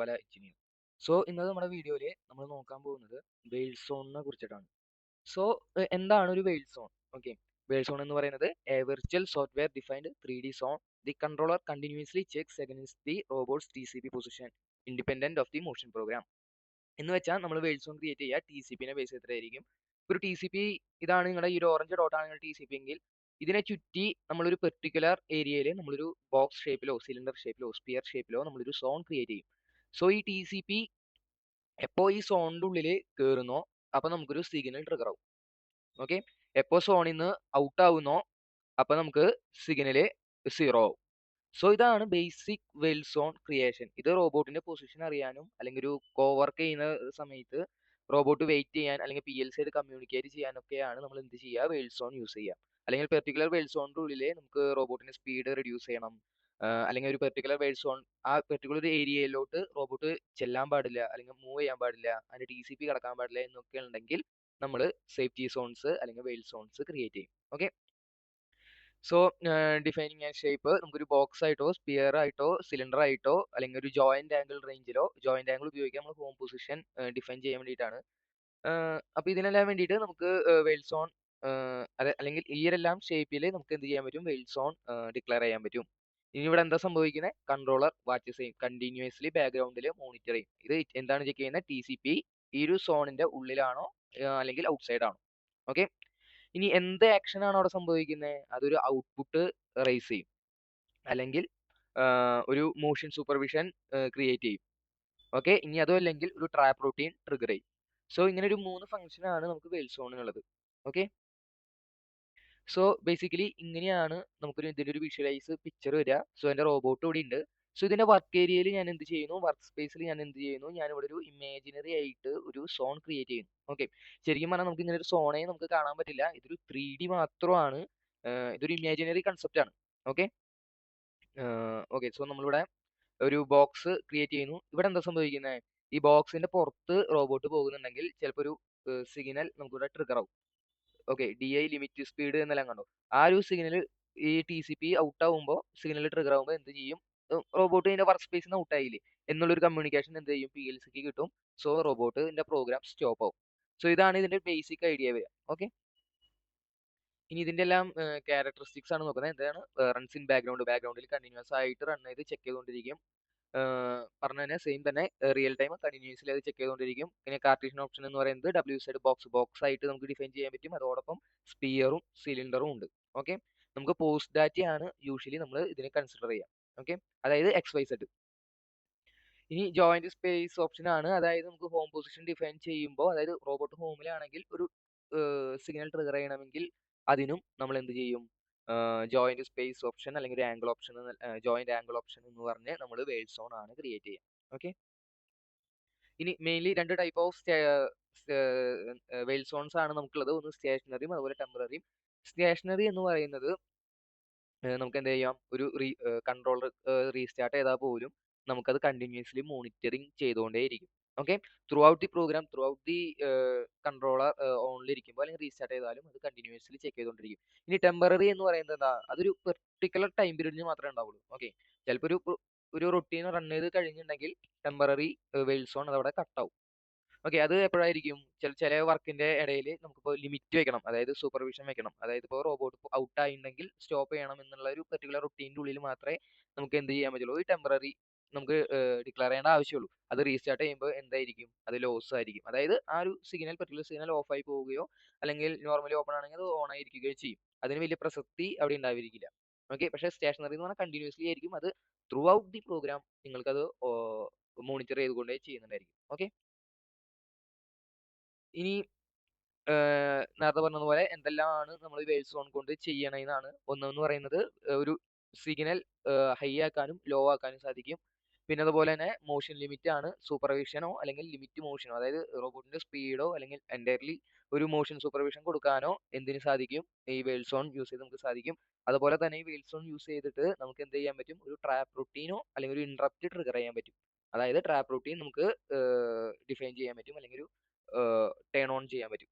പല engineer. So ഇന്നത്തെ നമ്മുടെ വീഡിയോയിൽ നമ്മൾ നോക്കാൻ പോകുന്നത് WorldZone കുറിച്ചിട്ടാണ്. സോ എന്താണ് ഒരു WorldZone? ഓക്കെ, WorldZone എന്ന് പറയുന്നത് a virtual software defined 3D സോൺ. The controller continuously checks against the robots TCP position independent of the motion program. എന്ന് വെച്ചാൽ നമ്മൾ WorldZone ക്രിയേറ്റ് ചെയ്യുക TCPനെ ബേസ് ചെയ്തിട്ടായിരിക്കും. ഒരു TCP ഇതാണ് നിങ്ങളുടെ ഈ ഒരു ഓറഞ്ച് ഡോട്ടാണ് നിങ്ങളുടെ TCP എങ്കിൽ ഇതിനെ ചുറ്റി നമ്മളൊരു പെർട്ടിക്കുലർ ഏരിയയിൽ നമ്മളൊരു ബോക്സ് ഷേപ്പിലോ സിലിണ്ടർ ഷേപ്പിലോ സ്പിയർ ഷേപ്പിലോ നമ്മളൊരു സോൺ ക്രിയേറ്റ് ചെയ്യും. സോ ഈ TCP എപ്പോൾ ഈ സോണിന്റെ ഉള്ളിൽ കയറുന്നോ അപ്പൊ നമുക്കൊരു സിഗ്നൽ ട്രിഗർ ആവും. ഓക്കെ, എപ്പോൾ സോണിൽ നിന്ന് ഔട്ട് ആവുന്നോ അപ്പൊ നമുക്ക് സിഗ്നല് 0 ആവും. സോ ഇതാണ് ബേസിക് WorldZone ക്രിയേഷൻ. ഇത് റോബോട്ടിന്റെ പൊസിഷൻ അറിയാനും അല്ലെങ്കിൽ ഒരു കോവർക്ക് ചെയ്യുന്ന സമയത്ത് റോബോട്ട് വെയിറ്റ് ചെയ്യാൻ അല്ലെങ്കിൽ PLC ആയിട്ട് കമ്മ്യൂണിക്കേറ്റ് ചെയ്യാനൊക്കെയാണ് നമ്മൾ എന്ത് ചെയ്യുക, WorldZone യൂസ് ചെയ്യുക. അല്ലെങ്കിൽ പെർട്ടിക്കുലർ WorldZoneന്റെ ഉള്ളിൽ നമുക്ക് റോബോട്ടിന്റെ സ്പീഡ് റെഡ്യൂസ് ചെയ്യണം, അല്ലെങ്കിൽ ഒരു പെർട്ടിക്കുലർ WorldZone ആ പെർട്ടിക്കുലർ ഏരിയയിലോട്ട് റോബോട്ട് ചെല്ലാൻ പാടില്ല അല്ലെങ്കിൽ മൂവ് ചെയ്യാൻ പാടില്ല, അതിന്റെ TCP കടക്കാൻ പാടില്ല എന്നൊക്കെ ഉണ്ടെങ്കിൽ നമ്മൾ സേഫ്റ്റി സോൺസ് അല്ലെങ്കിൽ WorldZones ക്രിയേറ്റ് ചെയ്യും. Okay, so defining and shape നമുക്കൊരു ബോക്സ് ആയിട്ടോ സ്പിയർ ആയിട്ടോ സിലിണ്ടർ ആയിട്ടോ അല്ലെങ്കിൽ ഒരു ജോയിന്റ് ആംഗിൾ റേഞ്ചിലോ ജോയിന്റ് ആംഗിൾ ഉപയോഗിക്കാം നമ്മൾ ഹോം പൊസിഷൻ ഡിഫൈൻ ചെയ്യാൻ വേണ്ടിയിട്ടാണ്. അപ്പൊ ഇതിനെല്ലാം വേണ്ടിയിട്ട് നമുക്ക് WorldZone അല്ലെങ്കിൽ ഈ എല്ലാം ഷേപ്പിൽ നമുക്ക് എന്ത് ചെയ്യാൻ പറ്റും, WorldZone ഡിക്ലെയർ ചെയ്യാൻ പറ്റും. ഇനി ഇവിടെ എന്താ സംഭവിക്കുന്നത്, കൺട്രോളർ വാച്ചസ് ചെയ്യും, കണ്ടിന്യൂസ്ലി ബാക്ക്ഗ്രൗണ്ടിൽ മോണിറ്റർ ചെയ്യും. ഇത് എന്താണ് ചെക്ക് ചെയ്യുന്നത്, TCP ഈ ഒരു സോണിന്റെ ഉള്ളിലാണോ അല്ലെങ്കിൽ ഔട്ട്സൈഡ് ആണോ. ഓക്കെ, ഇനി എന്ത് ആക്ഷൻ ആണ് അവിടെ സംഭവിക്കുന്നത്, അതൊരു ഔട്ട്പുട്ട് റൈസ് ചെയ്യും അല്ലെങ്കിൽ ഒരു മോഷൻ സൂപ്പർവിഷൻ ക്രിയേറ്റ് ചെയ്യും. ഓക്കെ, ഇനി അതും അല്ലെങ്കിൽ ഒരു ട്രാപ്പ് റൂട്ടീൻ ട്രിഗർ ചെയ്യും. സോ ഇങ്ങനെ ഒരു 3 ഫംഗ്ഷൻ ആണ് നമുക്ക് WorldZoneനുള്ളത്. ഓക്കെ, സോ ബേസിക്കലി ഇങ്ങനെയാണ് നമുക്കൊരു ഇതിന്റെ ഒരു വിഷ്വലൈസ് പിക്ചർ വരിക. സോ എന്റെ റോബോട്ട് ഇവിടെ ഉണ്ട്. സോ ഇതിന്റെ വർക്ക് ഏരിയയിൽ ഞാൻ എന്ത് ചെയ്യുന്നു, വർക്ക് സ്പേസിൽ ഞാൻ എന്ത് ചെയ്യുന്നു, ഞാൻ ഇവിടെ ഒരു ഇമാജിനറി ആയിട്ട് ഒരു സോൺ ക്രിയേറ്റ് ചെയ്യുന്നു. ഓക്കെ, ശരിക്കും പറഞ്ഞാൽ നമുക്ക് ഇങ്ങനെ ഒരു സോണെ നമുക്ക് കാണാൻ പറ്റില്ല, ഇതൊരു 3D മാത്രമാണ്. ഇതൊരു ഇമാജിനറി കൺസെപ്റ്റ് ആണ്. ഓക്കെ, ഓക്കെ, സോ നമ്മളിവിടെ ഒരു ബോക്സ് ക്രിയേറ്റ് ചെയ്യുന്നു. ഇവിടെ എന്താ സംഭവിക്കുന്നത്, ഈ ബോക്സിന്റെ പുറത്ത് റോബോട്ട് പോകുന്നുണ്ടെങ്കിൽ ചിലപ്പോൾ ഒരു സിഗ്നൽ നമുക്കിവിടെ ട്രിഗർ ആവും. ഓക്കെ, DI ലിമിറ്റ് സ്പീഡ് എന്നെല്ലാം കണ്ടോ, ആ ഒരു സിഗ്നൽ ഈ TCP ഔട്ട് ആവുമ്പോൾ സിഗ്നൽ ട്രിഗർ ആവുമ്പോൾ എന്ത് ചെയ്യും, റോബോട്ട് ഇതിന്റെ വർക്ക് സ്പേസിൽ നിന്ന് ഔട്ട് ആയില്ലേ എന്നുള്ളൊരു കമ്മ്യൂണിക്കേഷൻ എന്ത് ചെയ്യും, PLCക്ക് കിട്ടും. സോ റോബോട്ടിന്റെ പ്രോഗ്രാം സ്റ്റോപ്പ് ആവും. സോ ഇതാണ് ഇതിന്റെ ബേസിക് ഐഡിയ വരിക. ഓക്കെ, ഇനി ഇതിന്റെ എല്ലാം ക്യാരക്ടറിസ്റ്റിക്സ് ആണ് നോക്കുന്നത്. എന്താണ്, റൺസ് ഇൻ ബാക്ക്ഗ്രൗണ്ടിൽ കണ്ടിന്യൂസ് ആയിട്ട് റൺ ചെയ്ത് ചെക്ക് ചെയ്തുകൊണ്ടിരിക്കും. പറഞ്ഞ തന്നെ സെയിം തന്നെ റിയൽ ടൈം കണ്ടിന്യൂസ്ലി അത് ചെക്ക് ചെയ്തുകൊണ്ടിരിക്കും. പിന്നെ കാർട്ടീഷ്യൻ ഓപ്ഷൻ എന്ന് പറയുന്നത് WZBox ആയിട്ട് നമുക്ക് ഡിഫൈൻ ചെയ്യാൻ പറ്റും. അതോടൊപ്പം സ്പിയറും സിലിണ്ടറും ഉണ്ട്. ഓക്കെ, നമുക്ക് പോസ്റ്റ് ഡാറ്റയാണ് യൂഷ്വലി നമ്മൾ ഇതിനെ കൺസിഡർ ചെയ്യാം. ഓക്കെ, അതായത് XYZ. ഇനി ജോയിന്റ് സ്പേസ് ഓപ്ഷൻ ആണ്, അതായത് നമുക്ക് ഹോം പൊസിഷൻ ഡിഫൈൻ ചെയ്യുമ്പോൾ, അതായത് റോബോട്ട് ഹോമിലാണെങ്കിൽ ഒരു സിഗ്നൽ ട്രിഗർ ചെയ്യണമെങ്കിൽ അതിനും നമ്മൾ എന്ത് ചെയ്യും, ജോയിന്റ് സ്പേസ് ഓപ്ഷൻ അല്ലെങ്കിൽ ഒരു angle option, joint angle option എന്ന് പറഞ്ഞ് നമ്മൾ WorldZone ആണ് ക്രിയേറ്റ് ചെയ്യുക. ഓക്കെ, ഇനി മെയിൻലി 2 ടൈപ്പ് ഓഫ് WorldZones ആണ് നമുക്കുള്ളത്. ഒന്ന് സ്റ്റേഷനറിയും അതുപോലെ ടെമ്പററിയും. സ്റ്റേഷനറി എന്ന് പറയുന്നത് നമുക്ക് എന്ത് ചെയ്യാം, ഒരു കൺട്രോളർ റീസ്റ്റാർട്ട് ചെയ്താൽ പോലും നമുക്കത് കണ്ടിന്യൂസ്ലി മോണിറ്ററിങ് ചെയ്തുകൊണ്ടേയിരിക്കും. Okay, throughout the program throughout the controller ഓണിലിരിക്കുമ്പോൾ അല്ലെങ്കിൽ റീസ്റ്റാർട്ട് ചെയ്താലും അത് കണ്ടിന്യൂസ്ലി ചെക്ക് ചെയ്തുകൊണ്ടിരിക്കും. ഇനി ടെമ്പററി എന്ന് പറയുന്നത് എന്താ, അതൊരു പെർട്ടിക്കുലർ ടൈം പീരീഡിന് മാത്രമേ ഉണ്ടാവുള്ളൂ. ഓക്കെ, ചിലപ്പോൾ ഒരു റൊട്ടീൻ റൺ ചെയ്ത് കഴിഞ്ഞിട്ടുണ്ടെങ്കിൽ ടെമ്പററി WorldZone അതവിടെ കട്ടാവും. ഓക്കെ, അത് എപ്പോഴായിരിക്കും, ചില വർക്കിന്റെ ഇടയിൽ നമുക്കിപ്പോൾ ലിമിറ്റ് വെക്കണം, അതായത് സൂപ്പർവിഷൻ വെക്കണം. അതായത് ഇപ്പോൾ റോബോട്ട് ഔട്ട് ആയിട്ടുണ്ടെങ്കിൽ സ്റ്റോപ്പ് ചെയ്യണം എന്നുള്ള ഒരു പെർട്ടിക്കുലർ റുട്ടീൻ്റെ ഉള്ളിൽ മാത്രമേ നമുക്ക് എന്ത് ചെയ്യാൻ പറ്റുള്ളൂ, ഈ ടെമ്പററി നമുക്ക് ഡിക്ലെയർ ചെയ്യേണ്ട ആവശ്യമുള്ളൂ. അത് റീസ്റ്റാർട്ട് ചെയ്യുമ്പോൾ എന്തായിരിക്കും, അത് ലോസ് ആയിരിക്കും. അതായത് ആ ഒരു പെർട്ടിക്കുലർ സിഗ്നൽ ഓഫ് ആയി പോവുകയോ അല്ലെങ്കിൽ നോർമലി ഓപ്പൺ ആണെങ്കിൽ അത് ഓൺ ആയിരിക്കുകയോ ചെയ്യും. അതിന് വലിയ പ്രസക്തി അവിടെ ഉണ്ടാവില്ല. ഓക്കെ, പക്ഷേ സ്റ്റേഷനറി എന്ന് പറഞ്ഞാൽ കണ്ടിന്യൂസ്ലി ആയിരിക്കും, അത് ത്രൂ ഔട്ട് ദി പ്രോഗ്രാം നിങ്ങൾക്കത് മോണിറ്റർ ചെയ്തുകൊണ്ടേ ചെയ്യുന്നുണ്ടായിരിക്കും. ഓക്കെ, ഇനി നേരത്തെ പറഞ്ഞതുപോലെ എന്തെല്ലാമാണ് നമ്മൾ WorldZone കൊണ്ട് ചെയ്യണമെന്നാണ്. ഒന്നെന്ന് പറയുന്നത് ഒരു സിഗ്നൽ ഹൈ ആക്കാനും ലോ ആക്കാനും സാധിക്കും. പിന്നെ അതുപോലെ തന്നെ മോഷൻ ലിമിറ്റ് ആണ്, സൂപ്പർവിഷനോ അല്ലെങ്കിൽ ലിമിറ്റ് മോഷനോ, അതായത് റോബോട്ടിന്റെ സ്പീഡോ അല്ലെങ്കിൽ എൻറ്റയർലി ഒരു മോഷൻ സൂപ്പർവിഷൻ കൊടുക്കാനോ എന്തിന് സാധിക്കും, ഈ WorldZone യൂസ് ചെയ്ത് നമുക്ക് സാധിക്കും. അതുപോലെ തന്നെ ഈ WorldZone യൂസ് ചെയ്തിട്ട് നമുക്ക് എന്ത് ചെയ്യാൻ പറ്റും, ഒരു ട്രാപ്പ് റുട്ടീനോ അല്ലെങ്കിൽ ഒരു ഇൻട്രപ്റ്റ് ട്രിഗർ ചെയ്യാൻ പറ്റും. അതായത് ട്രാപ്പ് റുട്ടീൻ നമുക്ക് ഡിഫൈൻ ചെയ്യാൻ പറ്റും അല്ലെങ്കിൽ ഒരു ടേൺ ഓൺ ചെയ്യാൻ പറ്റും.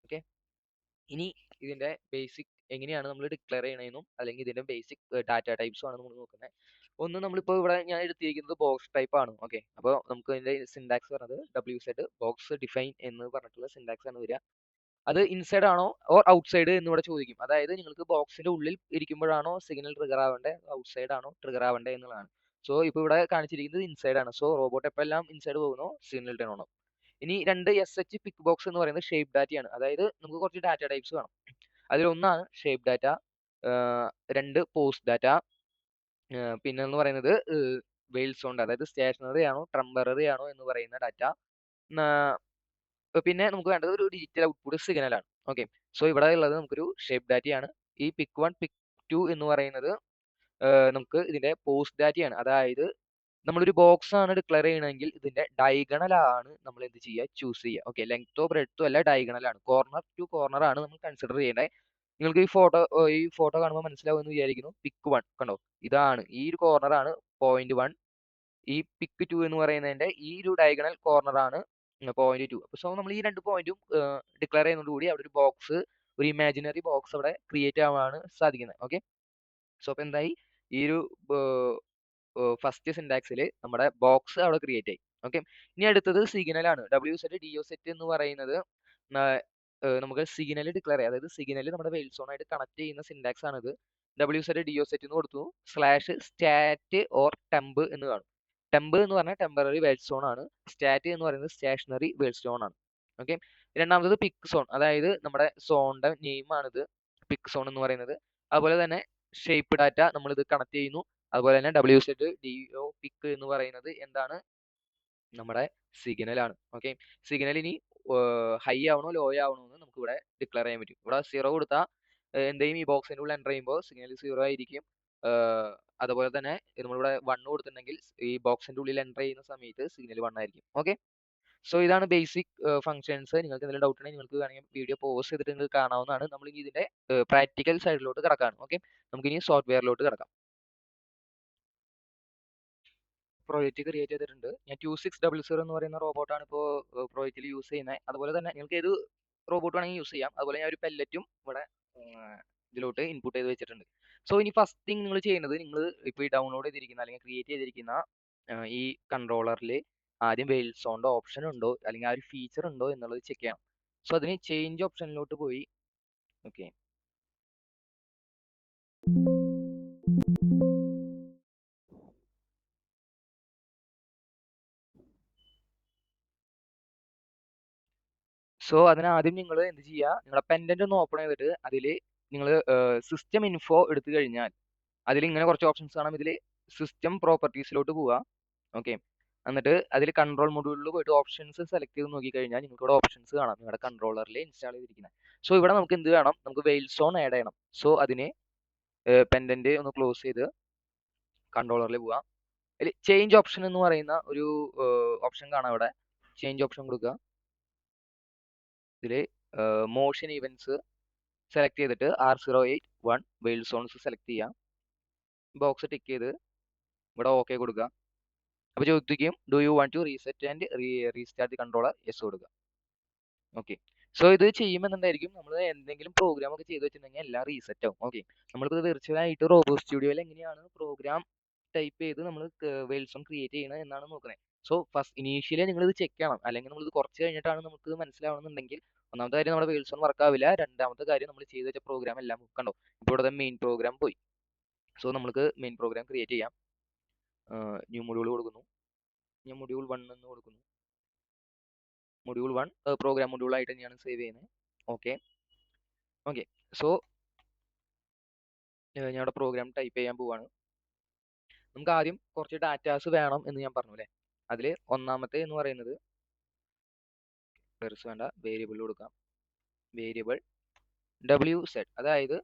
ഓക്കെ, ഇനി ഇതിന്റെ ബേസിക് എങ്ങനെയാണ് നമ്മൾ ഡിക്ലെയർ ചെയ്യണമെന്നും അല്ലെങ്കിൽ ഇതിന്റെ ബേസിക് ഡാറ്റ ടൈപ്സും ആണ് നമ്മൾ നോക്കുന്നത്. ഒന്ന് നമ്മളിപ്പോൾ ഇവിടെ ഞാൻ എടുത്തിരിക്കുന്നത് ബോക്സ് ടൈപ്പ് ആണ്. ഓക്കെ, അപ്പോൾ നമുക്ക് അതിന്റെ സിൻടാക്സ് പറഞ്ഞത് WZBoxDefine എന്ന് പറഞ്ഞിട്ടുള്ള സിൻടാക്സ് ആണ് വരിക. അത് ഇൻസൈഡ് ആണോ ഓർ ഔട്ട്സൈഡ് എന്ന് ഇവിടെ ചോദിക്കും. അതായത് നിങ്ങൾക്ക് ബോക്സിന്റെ ഉള്ളിൽ ഇരിക്കുമ്പോഴാണോ സിഗ്നൽ ട്രിഗർ ആവേണ്ടത്, ഔട്ട്സൈഡ് ആണോ ട്രിഗർ ആവേണ്ടത് എന്നുള്ളതാണ്. സോ ഇപ്പോൾ ഇവിടെ കാണിച്ചിരിക്കുന്നത് ഇൻസൈഡ് ആണ്. സോ റോബോട്ട് എപ്പോഴെല്ലാം ഇൻസൈഡ് പോകുന്നോ സിഗ്നൽ ടേൺ ഓൺ. ഇനി രണ്ട് SH പിക്ക് ബോക്സ് എന്ന് പറയുന്നത് ഷേപ്പ് ഡാറ്റയാണ്. അതായത് നമുക്ക് കുറച്ച് ഡാറ്റ ടൈപ്സ് വേണം. അതിലൊന്നാണ് ഷേപ്പ് ഡാറ്റ, രണ്ട് പോസ്റ്റ് ഡാറ്റ, പിന്നെ എന്ന് പറയുന്നത് വെയിൽസോണ്ട്, അതായത് സ്റ്റേഷനറി ആണോ ടെമ്പററി ആണോ എന്ന് പറയുന്ന ഡാറ്റ. പിന്നെ നമുക്ക് വേണ്ടത് ഒരു ഡിജിറ്റൽ ഔട്ട്പുട്ട് സിഗ്നലാണ്. ഓക്കെ, സോ ഇവിടെ ഉള്ളത് നമുക്കൊരു ഷേപ്പ് ഡാറ്റയാണ്. ഈ പിക്ക് 1 പിക്ക് 2 എന്ന് പറയുന്നത് നമുക്ക് ഇതിന്റെ പോസ്റ്റ് ഡാറ്റയാണ്. അതായത് നമ്മളൊരു ബോക്സ് ആണ് ഡിക്ലെയർ ചെയ്യണമെങ്കിൽ ഇതിന്റെ ഡയഗണൽ ആണ് നമ്മൾ എന്ത് ചെയ്യുക, ചൂസ് ചെയ്യുക. ഓക്കെ, ലെങ്തോ ബ്രെഡ്ത്തോ അല്ല, ഡയഗണൽ ആണ്, കോർണർ ടു കോർണർ ആണ് നമ്മൾ കൺസിഡർ ചെയ്യേണ്ടത്. നിങ്ങൾക്ക് ഈ ഫോട്ടോ കാണുമ്പോൾ മനസ്സിലാവുമെന്ന് വിചാരിക്കുന്നു. പിക്ക് 1 കണ്ടോ, ഇതാണ് ഈ ഒരു കോർണർ ആണ് പോയിന്റ് 1. ഈ പിക്ക് 2 എന്ന് പറയുന്നതിന്റെ ഈ ഒരു ഡയഗണൽ കോർണർ ആണ് പോയിന്റ് 2. സോ നമ്മൾ ഈ രണ്ട് പോയിന്റും ഡിക്ലെയർ ചെയ്യുന്നതോടുകൂടി അവിടെ ഒരു ബോക്സ്, ഒരു ഇമാജിനറി ബോക്സ് അവിടെ ക്രിയേറ്റ് ആവാനാണ് സാധിക്കുന്നത്. ഓക്കെ, സോ അപ്പോൾ എന്തായി, ഈ ഒരു ഫസ്റ്റ് സിൻടാക്സിൽ നമ്മുടെ ബോക്സ് അവിടെ ക്രിയേറ്റ് ആയി. ഓക്കെ, ഇനി അടുത്തത് സിഗ്നൽ ആണ്. WZDOset എന്ന് പറയുന്നത് നമുക്ക് സിഗ്നൽ ഡിക്ലെയർ ചെയ്യാം. അതായത് സിഗ്നൽ നമ്മുടെ വെയിൽസോൺ ആയിട്ട് കണക്ട് ചെയ്യുന്ന സിൻടാക്സ് ആണിത്. WZDOset എന്ന് കൊടുത്തു /stat ഓർ temp എന്ന് കാണും. ടെമ്പ് എന്ന് പറഞ്ഞാൽ ടെമ്പററി വെയിൽസോൺ ആണ്. സ്റ്റാറ്റ് എന്ന് പറയുന്നത് സ്റ്റേഷനറി വെയിൽസോൺ ആണ്. ഓക്കെ, രണ്ടാമത്തത് പിക്ക് സോൺ, അതായത് നമ്മുടെ സോണിന്റെ നെയിം ആണിത്, പിക്ക് സോൺ എന്ന് പറയുന്നത്. അതുപോലെ തന്നെ ഷേപ്പ് ഡാറ്റ നമ്മൾ ഇത് കണക്ട് ചെയ്യുന്നു. അതുപോലെ തന്നെ WZDO പിക്ക് എന്ന് പറയുന്നത് എന്താണ്, നമ്മുടെ സിഗ്നലാണ്. ഓക്കെ, സിഗ്നൽ ഇനി ഹൈ ആവണോ ലോ ആവണോ എന്ന് നമുക്ക് ഇവിടെ ഡിക്ലെയർ ചെയ്യാൻ പറ്റും. ഇവിടെ 0 കൊടുത്താൽ എന്തെയും ഈ ബോക്സിന്റെ ഉള്ളിൽ എൻ്റർ ചെയ്യുമ്പോൾ സിഗ്നൽ 0 ആയിരിക്കും. അതുപോലെ തന്നെ നമ്മളിവിടെ 1 കൊടുത്തിട്ടുണ്ടെങ്കിൽ ഈ ബോക്സിന്റെ ഉള്ളിൽ എൻ്റർ ചെയ്യുന്ന സമയത്ത് സിഗ്നൽ 1 ആയിരിക്കും. ഓക്കെ, സോ ഇതാണ് ബേസിക് ഫംഗ്ഷൻസ്. നിങ്ങൾക്ക് എന്തെങ്കിലും ഡൗട്ട് ഉണ്ടെങ്കിൽ നിങ്ങൾക്ക് വേണമെങ്കിൽ വീഡിയോ പോസ് ചെയ്തിട്ട് നിങ്ങൾക്ക് കാണാവുന്നതാണ്. നമ്മൾ ഇനി ഇതിന്റെ പ്രാക്ടിക്കൽ സൈഡിലോട്ട് കിടക്കാണ്. ഓക്കെ, നമുക്കിനി സോഫ്റ്റ്വെയറിലോട്ട് കിടക്കാം. പ്രോജക്റ്റ് ക്രിയേറ്റ് ചെയ്തിട്ടുണ്ട്. ഞാൻ 2600 എന്ന് പറയുന്ന റോബോട്ടാണ് ഇപ്പോൾ പ്രോജക്റ്റിൽ യൂസ് ചെയ്യുന്നത്. അതുപോലെ തന്നെ നിങ്ങൾക്ക് ഏത് റോബോട്ട് വേണമെങ്കിൽ യൂസ് ചെയ്യാം. അതുപോലെ ഞാൻ ഒരു പെല്ലറ്റും ഇവിടെ ഇതിലോട്ട് ഇൻപുട്ട് ചെയ്ത് വെച്ചിട്ടുണ്ട്. സോ ഇനി ഫസ്റ്റ് തിങ് നിങ്ങൾ ചെയ്യുന്നത്, നിങ്ങൾ ഇപ്പോൾ ഈ ഡൗൺലോഡ് ചെയ്തിരിക്കുന്ന അല്ലെങ്കിൽ ക്രിയേറ്റ് ചെയ്തിരിക്കുന്ന ഈ കൺട്രോളറിൽ ആദ്യം വെയിൽസോണിന്റെ ഓപ്ഷൻ ഉണ്ടോ അല്ലെങ്കിൽ ആ ഒരു ഫീച്ചർ ഉണ്ടോ എന്നുള്ളത് ചെക്ക് ചെയ്യണം. സോ അതിന് ചേഞ്ച് ഓപ്ഷനിലോട്ട് പോയി. ഓക്കെ, സോ അതിനാദ്യം നിങ്ങൾ എന്ത് ചെയ്യുക, നിങ്ങളുടെ പെൻഡന്റ് ഒന്ന് ഓപ്പൺ ചെയ്തിട്ട് അതിൽ നിങ്ങൾ സിസ്റ്റം ഇൻഫോ എടുത്തു കഴിഞ്ഞാൽ അതിൽ ഇങ്ങനെ കുറച്ച് ഓപ്ഷൻസ് കാണാം. ഇതിൽ സിസ്റ്റം പ്രോപ്പർട്ടീസിലോട്ട് പോവുക. ഓക്കെ, എന്നിട്ട് അതിൽ കൺട്രോൾ മൊഡ്യൂളിൽ പോയിട്ട് ഓപ്ഷൻസ് സെലക്ട് ചെയ്ത് നോക്കിക്കഴിഞ്ഞാൽ നിങ്ങൾക്ക് ഇവിടെ ഓപ്ഷൻസ് കാണാം നിങ്ങളുടെ കൺട്രോളറിൽ ഇൻസ്റ്റാൾ ചെയ്തിരിക്കുന്നത്. സോ ഇവിടെ നമുക്ക് എന്ത് വേണം, നമുക്ക് വെയിൽസോൺ ആഡ് ചെയ്യണം. സോ അതിന് പെൻഡന്റ് ഒന്ന് ക്ലോസ് ചെയ്ത് കൺട്രോളറിൽ പോവുക. അതിൽ ചേഞ്ച് ഓപ്ഷൻ എന്ന് പറയുന്ന ഒരു ഓപ്ഷൻ കാണാം. ഇവിടെ ചേഞ്ച് ഓപ്ഷൻ കൊടുക്കുക. ഇതിൽ മോഷൻ ഇവന്റ്സ് സെലക്ട് ചെയ്തിട്ട് R081 വെയിൽസോൺസ് സെലക്ട് ചെയ്യാം. ബോക്സ് ടിക്ക് ചെയ്ത് ഇവിടെ ഓക്കെ കൊടുക്കുക. അപ്പോൾ ചോദിക്കും do you want to reset and restart the controller, yes കൊടുക്കുക. ഓക്കെ, സോ ഇത് ചെയ്യുമ്പോൾ എന്തായിരിക്കും, നമ്മൾ എന്തെങ്കിലും പ്രോഗ്രാം ഒക്കെ ചെയ്ത് വെച്ചിട്ടുണ്ടെങ്കിൽ എല്ലാം റീസെറ്റ് ആവും. ഓക്കെ, നമ്മളിപ്പോൾ തീർച്ചയായിട്ടും റോബോ സ്റ്റുഡിയോയിൽ എങ്ങനെയാണ് പ്രോഗ്രാം ടൈപ്പ് ചെയ്ത് നമ്മൾ വെയിൽസോൺ ക്രിയേറ്റ് ചെയ്യണം എന്നാണ് നോക്കുന്നത്. സോ ഫസ്റ്റ് ഇനീഷ്യലി നിങ്ങൾ ഇത് ചെക്ക് ചെയ്യണം. അല്ലെങ്കിൽ നമ്മൾ ഇത് കുറച്ച് കഴിഞ്ഞിട്ടാണ് നമുക്ക് മനസ്സിലാവണമെന്നുണ്ടെങ്കിൽ ഒന്നാമത്തെ കാര്യം നമ്മുടെ വെയിൽസോൺ വർക്ക് ആവില്ല. രണ്ടാമത്തെ കാര്യം നമ്മൾ ചെയ്ത് വെച്ച പ്രോഗ്രാം എല്ലാം കണ്ടോ, ഇപ്പോൾ ഇവിടെ മെയിൻ പ്രോഗ്രാം പോയി. സോ നമുക്ക് മെയിൻ പ്രോഗ്രാം ക്രിയേറ്റ് ചെയ്യാം. ന്യൂ മൊഡ്യൂൾ കൊടുക്കുന്നു. ഞാൻ മൊഡ്യൂൾ 1 എന്ന് കൊടുക്കുന്നു. മൊഡ്യൂൾ 1 പ്രോഗ്രാം മൊഡ്യൂൾ ആയിട്ട് തന്നെയാണ് സേവ് ചെയ്യുന്നത്. ഓക്കെ ഓക്കെ, സോ ഞാൻ ഇവിടെ പ്രോഗ്രാം ടൈപ്പ് ചെയ്യാൻ പോവാണ്. നമുക്ക് ആദ്യം കുറച്ച് ഡാറ്റാസ് വേണം എന്ന് ഞാൻ പറഞ്ഞു അല്ലേ. അതിൽ ഒന്നാമത്തെ എന്ന് പറയുന്നത് പെർസ് വേണ്ട, വേരിയബിൾ കൊടുക്കാം. വേരിയബിൾ WZ, അതായത്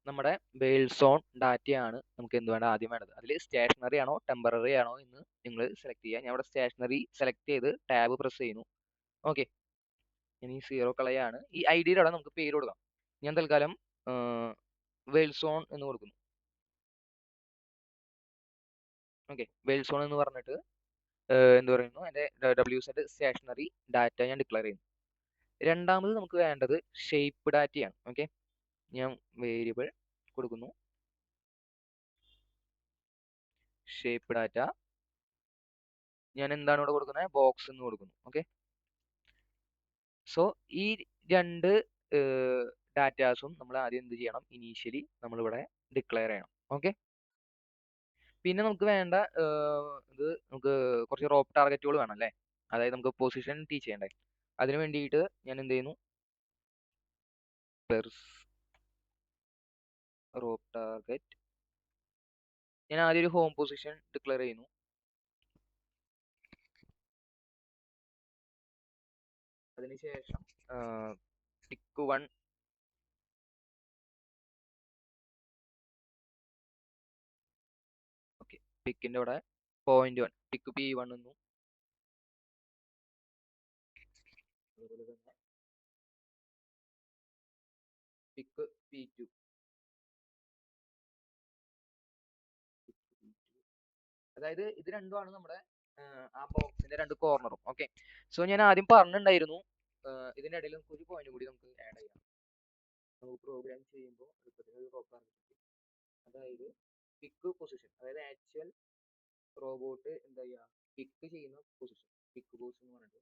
നമ്മുടെ വെയിൽസോൺ ഡാറ്റയാണ് നമുക്ക് എന്ത് വേണ്ട ആദ്യം വേണ്ടത്. അതിൽ സ്റ്റേഷനറി ആണോ ടെമ്പററി ആണോ എന്ന് നിങ്ങൾ സെലക്ട് ചെയ്യുക. ഞാൻ ഇവിടെ സ്റ്റേഷനറി സെലക്ട് ചെയ്ത് ടാബ് പ്രസ് ചെയ്യുന്നു. ഓക്കെ, ഇനി 0 കളയാണ്. ഈ ഐഡിയുടെ അവിടെ നമുക്ക് പേര് കൊടുക്കാം. ഞാൻ തൽക്കാലം വെയിൽസോൺ എന്ന് കൊടുക്കുന്നു. ഓക്കെ, വെയിൽസോൺ എന്ന് പറഞ്ഞിട്ട് എന്ത് പറയുന്നു, എൻ്റെ WZ സ്റ്റേഷനറി ഡാറ്റ ഞാൻ ഡിക്ലെയർ ചെയ്യുന്നു. രണ്ടാമത് നമുക്ക് വേണ്ടത് ഷേപ്പ് ഡാറ്റയാണ്. ഓക്കെ, ഞാൻ വേരിയബിൾ കൊടുക്കുന്നു. ഷേപ്പ് ഡാറ്റ ഞാൻ എന്താണ് ഇവിടെ കൊടുക്കുന്നത്, ബോക്സ് എന്ന് കൊടുക്കുന്നു. ഓക്കെ, സോ ഈ രണ്ട് ഡാറ്റാസും നമ്മൾ ആദ്യം എന്ത് ചെയ്യണം, ഇനീഷ്യലി നമ്മളിവിടെ ഡിക്ലെയർ ചെയ്യണം. ഓക്കെ, പിന്നെ നമുക്ക് വേണ്ട ഇത് നമുക്ക് കുറച്ച് റോപ്പ് ടാർഗറ്റുകൾ വേണം അല്ലേ, അതായത് നമുക്ക് പൊസിഷൻ ടീച്ച് ചെയ്യണ്ടേ. അതിന് വേണ്ടിയിട്ട് ഞാൻ എന്ത് ചെയ്യുന്നു, പെർസ് റോപ്പ് ടാർഗറ്റ്, ഞാൻ ആദ്യം ഒരു ഹോം പൊസിഷൻ ഡിക്ലെയർ ചെയ്യുന്നു. അതിനുശേഷം പിക്ക് 1, ഓക്കെ, പിക്കിന്റെ ഇവിടെ .1 പിക്ക് P1 എന്നും, അതുപോലെ തന്നെ പിക്ക് P2. അതായത് ഇത് രണ്ടുമാണ് നമ്മുടെ ആ ബോക്സിന്റെ രണ്ട് കോർണറും. ഓക്കെ, സോ ഞാൻ ആദ്യം പറഞ്ഞിട്ടുണ്ടായിരുന്നു ഇതിന്റെ ഇടയിൽ നമുക്ക് ഒരു പോയിന്റ് കൂടി നമുക്ക് ആഡ് ചെയ്യാം. നമുക്ക് പ്രോഗ്രാം ചെയ്യുമ്പോൾ ഒരു പ്രോഗ്രാം, അതായത് പിക്ക് പൊസിഷൻ, അതായത് ആക്ച്വൽ റോബോട്ട് എന്താ ചെയ്യുക, പിക്ക് ചെയ്യുന്ന പൊസിഷൻ, പിക്ക് പൊസിഷൻ എന്ന് പറഞ്ഞിട്ട്,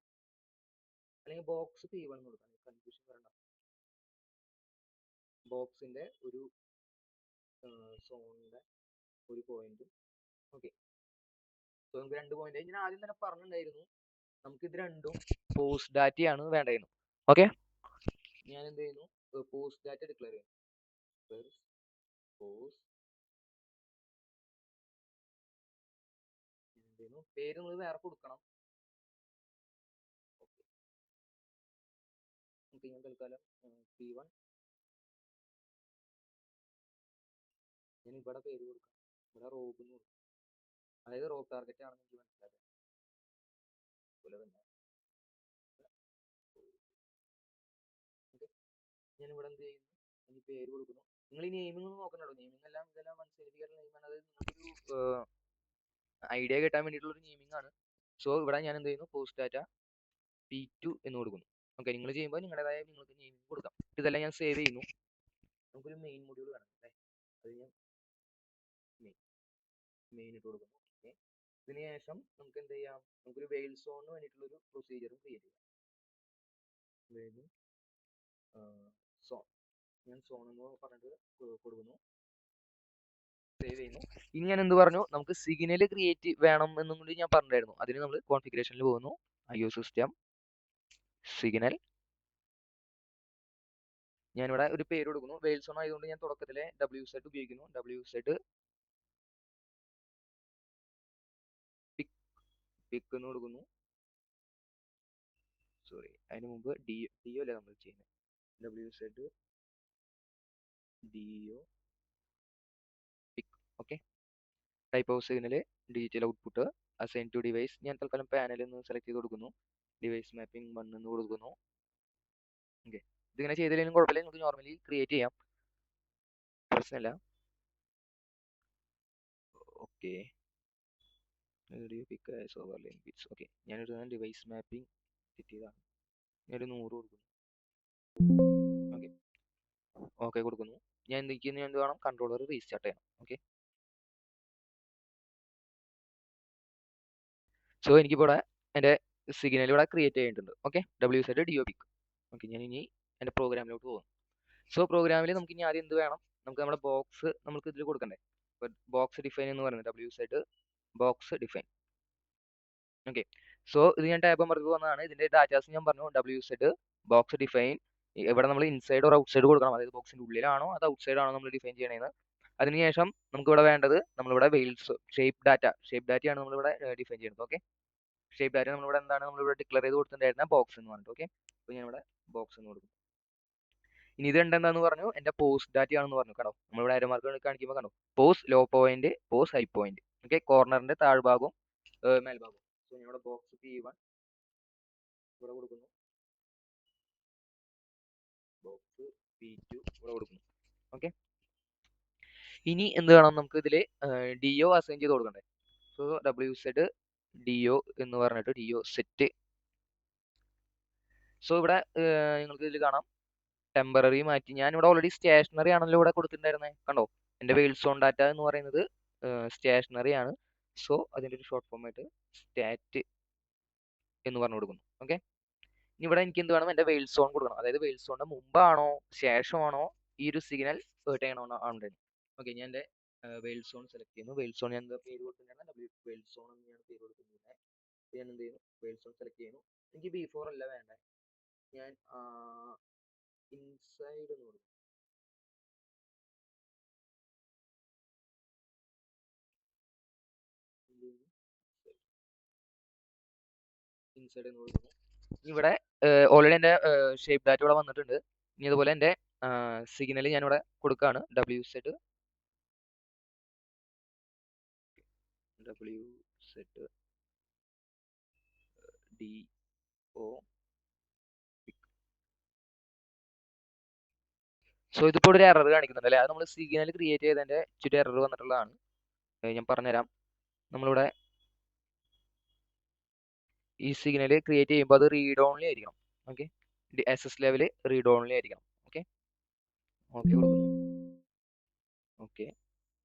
അല്ലെങ്കിൽ ബോക്സ് P1 എന്ന് കൊടുക്കാം, കൺഫ്യൂഷൻ വരണ്ട. ബോക്സിന്റെ ഒരു സോണിന്റെ ഒരു പോയിന്റ്. ഓക്കെ, സോ നമുക്ക് 2 പോയിന്റ് ഞാൻ ആദ്യം തന്നെ പറഞ്ഞിട്ടുണ്ടായിരുന്നു, നമുക്ക് ഇത് രണ്ടും പോസ്റ്റ് ഡാറ്റയാണ് വേണ്ടായിരുന്നു. ഓക്കെ, ഞാൻ എന്ത് ചെയ്യുന്നു, പോസ്റ്റ് ഡാറ്റ ഡിക്ലെയർ ചെയ്യുന്നു. പോസ്റ്റ് പേര് നമ്മൾ വേറെ കൊടുക്കണം. ഓക്കെ, ഞാൻ തൽക്കാലം P1 ഞാൻ ഇവിടെ പേര് കൊടുക്കാം, ഇവിടെ റോബ് എന്ന് കൊടുക്കും, അതായത് റോബ് ടാർഗറ്റ് ആണെന്ന് എനിക്ക് മനസ്സിലാക്കാം. അതുപോലെ തന്നെ ഞാൻ ഇവിടെ എന്ത് ചെയ്യുന്നു, എനിക്ക് പേര് കൊടുക്കുന്നു. നിങ്ങൾ ഈ നെയിമിംഗ് നോക്കണല്ലോ, നെയിമിംഗ് എല്ലാം ഇതെല്ലാം മനസ്സിലാക്കിയ നെയിമാണ്, അതായത് നമുക്കൊരു ഐഡിയ കിട്ടാൻ വേണ്ടിയിട്ടുള്ള ഒരു നെയിമിംഗ് ആണ്. സോ ഇവിടെ ഞാൻ എന്ത് ചെയ്യുന്നു, പോസ്റ്റ് ഡാറ്റ P2 എന്ന് കൊടുക്കുന്നു. ഓക്കെ, നിങ്ങൾ ചെയ്യുമ്പോൾ നിങ്ങളുടേതായ നിങ്ങൾക്ക് നെയിമിംഗ് കൊടുക്കാം. ഇതെല്ലാം ഞാൻ സേവ് ചെയ്യുന്നു. നമുക്കൊരു മെയിൻ മൊഡ്യൂൾ വേണം അല്ലേ, അത് ഞാൻ മെയിൻ ഇട്ട് കൊടുക്കുന്നു. ഓക്കെ, ഇതിന് ശേഷം നമുക്ക് എന്ത് ചെയ്യാം, നമുക്കൊരു WorldZone വേണ്ടിയിട്ടുള്ളൊരു പ്രൊസീജിയർ ക്രിയേറ്റ് ചെയ്യാം. സോൺ, ഞാൻ സോൺ എന്ന് പറഞ്ഞിട്ട് കൊടുക്കുന്നു, സേവ് ചെയ്യുന്നു. ഇനി ഞാൻ എന്ത് പറഞ്ഞു, നമുക്ക് സിഗ്നൽ ക്രിയേറ്റ് വേണം എന്നും കൂടി ഞാൻ പറഞ്ഞിട്ടുണ്ടായിരുന്നു. അതിന് നമ്മൾ കോൺഫിഗറേഷനിൽ പോകുന്നു, IO സിസ്റ്റം സിഗ്നൽ, ഞാനിവിടെ ഒരു പേര് കൊടുക്കുന്നു. WorldZone ആയതുകൊണ്ട് ഞാൻ തുടക്കത്തിലെ WZ ഉപയോഗിക്കുന്നു, WZ പിക്ക് എന്ന് കൊടുക്കുന്നു. സോറി, അതിന് മുമ്പ് DO അല്ലേ നമ്മൾ ചെയ്യുന്നത്, WZDO pick. Okay, type of signal digital output, assign to device, ഞാൻ തൽക്കാലം പാനൽ എന്ന് സെലക്ട് ചെയ്ത് കൊടുക്കുന്നു, ഡിവൈസ് മാപ്പിംഗ് 1 എന്ന് കൊടുക്കുന്നു. ഓക്കെ, ഇതിങ്ങനെ ചെയ്തില്ലെങ്കിലും കുഴപ്പമില്ല, നമുക്ക് നോർമലി ക്രിയേറ്റ് ചെയ്യാം, പ്രശ്നമില്ല. ഓക്കെ, ഓക്കെ, ഞാനൊരു ഡിവൈസ് മാപ്പിംഗ് സെറ്റ് ചെയ്താണ്, ഞാനൊരു 100 കൊടുക്കുന്നു. ഓക്കെ, ഓക്കെ കൊടുക്കുന്നു. ഞാൻ എന്ത് വേണം, കൺട്രോളർ റീസ്റ്റാർട്ട് ചെയ്യണം. ഓക്കെ, സോ എനിക്കിപ്പോൾ ഇവിടെ എൻ്റെ സിഗ്നൽ ഇവിടെ ക്രിയേറ്റ് ചെയ്തിട്ടുണ്ട്. Okay, WZDO pick. ഓക്കെ, ഞാൻ ഇനി എൻ്റെ പ്രോഗ്രാമിലോട്ട് പോകുന്നു. സോ പ്രോഗ്രാമിൽ നമുക്ക് ഇനി ആദ്യം എന്ത് വേണം, നമുക്ക് നമ്മുടെ ബോക്സ് നമുക്ക് ഇതിൽ കൊടുക്കണ്ടേ, ബോക്സ് ഡിഫൈൻ എന്ന് പറയുന്നത് WZBoxDefine. ഓക്കെ, സോ ഇത് ഞാൻ ടാബ് പറഞ്ഞു പോകുന്നതാണ്. ഇതിന്റെ ഡാറ്റാസ് ഞാൻ പറഞ്ഞു, WZBoxDefine. ഇവിടെ നമ്മൾ ഇൻസൈഡ് ഓർ ഔട്ട് സൈഡ് കൊടുക്കണം, അതായത് ബോക്സിന്റെ ഉള്ളിലാണോ അത് ഔട്ട് സൈഡ് ആണോ നമ്മൾ ഡിഫൈൻ ചെയ്യണേന്ന്. അതിനുശേഷം നമുക്ക് ഇവിടെ വേണ്ടത്, നമ്മളിവിടെ ഷേപ്പ് ഡാറ്റയാണ് നമ്മളിവിടെ ഡിഫൈൻ ചെയ്യുന്നത്. ഓക്കെ, ഷേപ്പ് ഡാറ്റ നമ്മളിവിടെ എന്താണ് നമ്മളിവിടെ ഡിക്ലെയർ ചെയ്ത് കൊടുത്തിട്ടുണ്ടായിരുന്ന ബോക്സ് എന്ന് പറഞ്ഞിട്ട്. ഓക്കെ, അപ്പോൾ ഞാൻ ഇവിടെ ബോക്സ് എന്ന് കൊടുക്കും. ഇനി ഇത് എന്താന്ന് പറഞ്ഞു, എന്റെ പോസ്റ്റ് ഡാറ്റ ആണെന്ന് പറഞ്ഞു. കണ്ടോ, നമ്മളിവിടെ അര മാർക്ക് കാണിക്കുമ്പോൾ കണ്ടോ, post low point, post high point. Okay, കോർണറിന്റെ താഴ്ഭാഗവും മേൽഭാഗവും. സോ ഞാൻ ഇവിടെ ബോക്സ് P1 ഇവിടെ കൊടുക്കുന്നു, ബോക്സ് P2 ഇവിടെ കൊടുക്കുന്നു. ഓക്കെ, ഇനി എന്ത് വേണം, നമുക്ക് ഇതില് DO അസൈൻ ചെയ്ത് കൊടുക്കണ്ടേ. സോ WZDO എന്ന് പറഞ്ഞിട്ട് DOSet. സോ ഇവിടെ നിങ്ങൾക്ക് ഇതിൽ കാണാം, ടെമ്പററി മാറ്റി, ഞാൻ ഇവിടെ ഓൾറെഡി സ്റ്റേഷനറി ആണല്ലോ ഇവിടെ കൊടുത്തിട്ടുണ്ടായിരുന്നത്. കണ്ടോ, എന്റെ WorldZone ഡാറ്റ എന്ന് പറയുന്നത് സ്റ്റേഷനറി ആണ്. സോ അതിൻ്റെ ഒരു ഷോർട്ട് ഫോം ആയിട്ട് സ്റ്റാറ്റ് എന്ന് പറഞ്ഞു കൊടുക്കുന്നു. ഓക്കെ, ഇവിടെ എനിക്ക് എന്ത് വേണം, എൻ്റെ വെയിൽ സോൺ കൊടുക്കണം. അതായത് വെയിൽ സോണിന്റെ മുമ്പാണോ ശേഷമാണോ ഈ ഒരു സിഗ്നൽ ഹേർട്ട് ചെയ്യണോ ആവേണ്ടത്. ഓക്കെ, ഞാൻ എൻ്റെ വെയിൽ സോൺ സെലക്ട് ചെയ്യുന്നു. വെയിൽ സോൺ ഞാൻ എന്താ പേര് കൊടുക്കുന്നത്, വെയിൽ സോൺ എന്ന് ഞാൻ പേര് കൊടുക്കുന്നത്. ഞാൻ എന്ത് ചെയ്യുന്നു, വെയിൽ സോൺ സെലക്ട് ചെയ്യുന്നു. എനിക്ക് B4 അല്ല വേണ്ടത്, ഞാൻ ഇൻസൈഡ് എന്ന് കൊടുക്കും. ഇൻസൈഡ് എന്ന് കൊടുക്കുന്നു. ഇവിടെ ഓൾറെഡി എൻ്റെ ഷേപ്പ് ഡാറ്റ ഇവിടെ വന്നിട്ടുണ്ട്. ഇനി അതുപോലെ എൻ്റെ സിഗ്നൽ ഞാനിവിടെ കൊടുക്കുകയാണ്. WZDO. സോ ഇതിപ്പോൾ ഒരു എറർ കാണിക്കുന്നുണ്ട് അല്ലേ, അത് നമ്മൾ സിഗ്നൽ ക്രിയേറ്റ് ചെയ്തതിൻ്റെ ഇച്ചിരി എറർ വന്നിട്ടുള്ളതാണ്. ഞാൻ പറഞ്ഞുതരാം. നമ്മളിവിടെ ഈ സിഗ്നൽ ക്രിയേറ്റ് ചെയ്യുമ്പോൾ അത് റീഡ് ഓൺലി ആയിരിക്കണം. Okay, SS level read only ആയിരിക്കണം. ഓക്കെ, ഓക്കെ കൊടുക്കുന്നു. ഓക്കെ,